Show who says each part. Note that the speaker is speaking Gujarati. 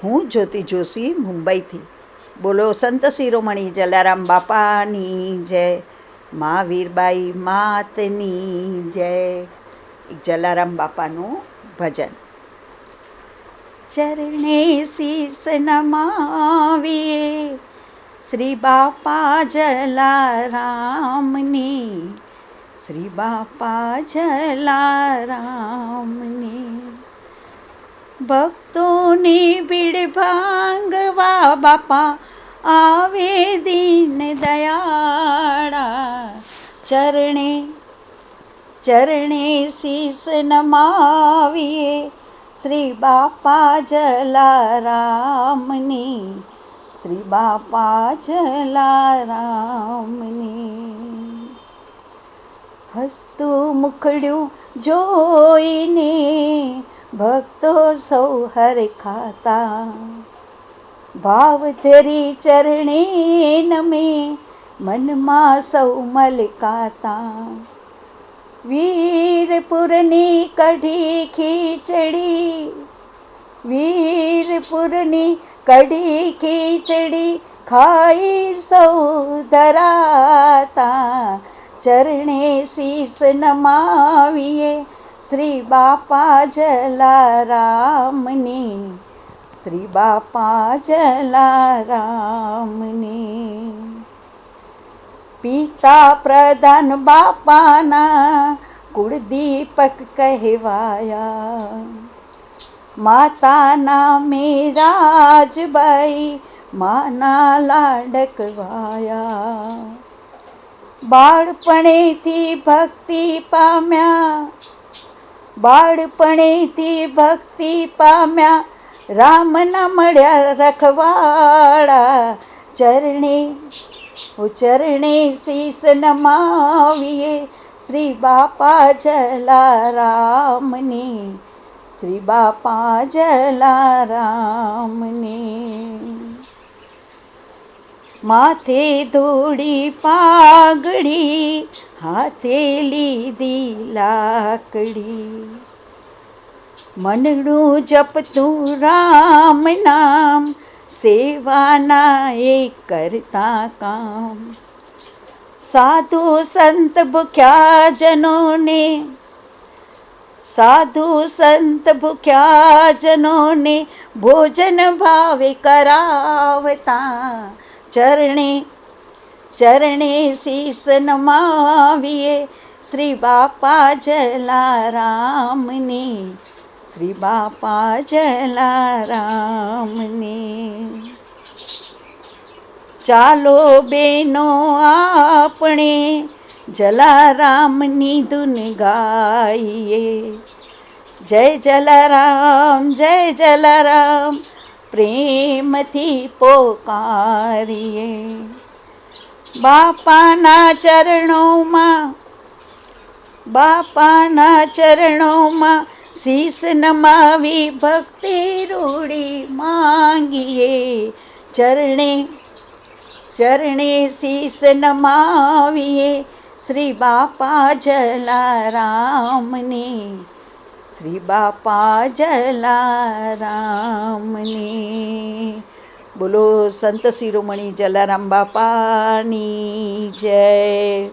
Speaker 1: હું જ્યોતિ જોશી મુંબઈથી. બોલો સંત શિરોમણી જલારામ બાપાની જય, મહાવીરબાઈ માતની જય. જલારામ બાપાનું ભજન. ચરણે શીશ નમાવીએ શ્રી બાપા જલારામની, શ્રી બાપા જલારામની. ભક્તોની ભીડ ભાંગવા બાપા આવે દીન દયાળા. ચરણે ચરણે શીશ નમાવીએ શ્રી બાપા જલારામની, શ્રી બાપા જલારામની. હસતું મુખડું જોઈને ભક્તો સૌ હરખાતા, ભાવ ધરી ચરણે નમે મનમાં સૌ મલકાતા. વીરપુરની કઢી ખીચડી, વીરપુરની કઢી ખીચડી ખાઈ સૌ ધરાતા. ચરણે શીશ નમાવીએ શ્રી બાપા જલારામની, શ્રી બાપા જલારામની. પિતા પ્રધાન બાપાના કુળદીપક કહેવાયા, માતાના મેરાજબાઈ માના લાડકવાયા. બાળપણેથી ભક્તિ પામ્યા, બાળપણેથી ભક્તિ પામ્યા રામના મળ્યા રખવાળા. ચરણે શીશ નમાવીએ શ્રી બાપા જલારામની, શ્રી બાપા જલારામની. માથે ધોળી પાઘડી, હાથે લીધી લાકડી. મનડું જપતું રામ નામ, સેવાના એ કરતા કામ. સાધુ સંત ભૂખ્યા જનોને, સાધુ સંત ભૂખ્યા જનોને ભોજન ભાવે કરાવતા. ચરણે શીશ નમાવીએ શ્રી બાપા જલારામની, શ્રી બાપા જલારામની. ચાલો બેનો આપણે જલારામની ધૂન ગાઈએ. જય જલારામ, જય જલારામ પ્રેમથી પોકારીએ. બાપાના ચરણોમાં, બાપાના ચરણોમાં શીશ નમાવી ભક્તિ રૂડી માંગીએ. ચરણે શીશ નમાવીએ શ્રી બાપા જલારામની, શ્રી બાપા જલારામની. બોલો સંત શિરોમણી જલારામ બાપાની જય.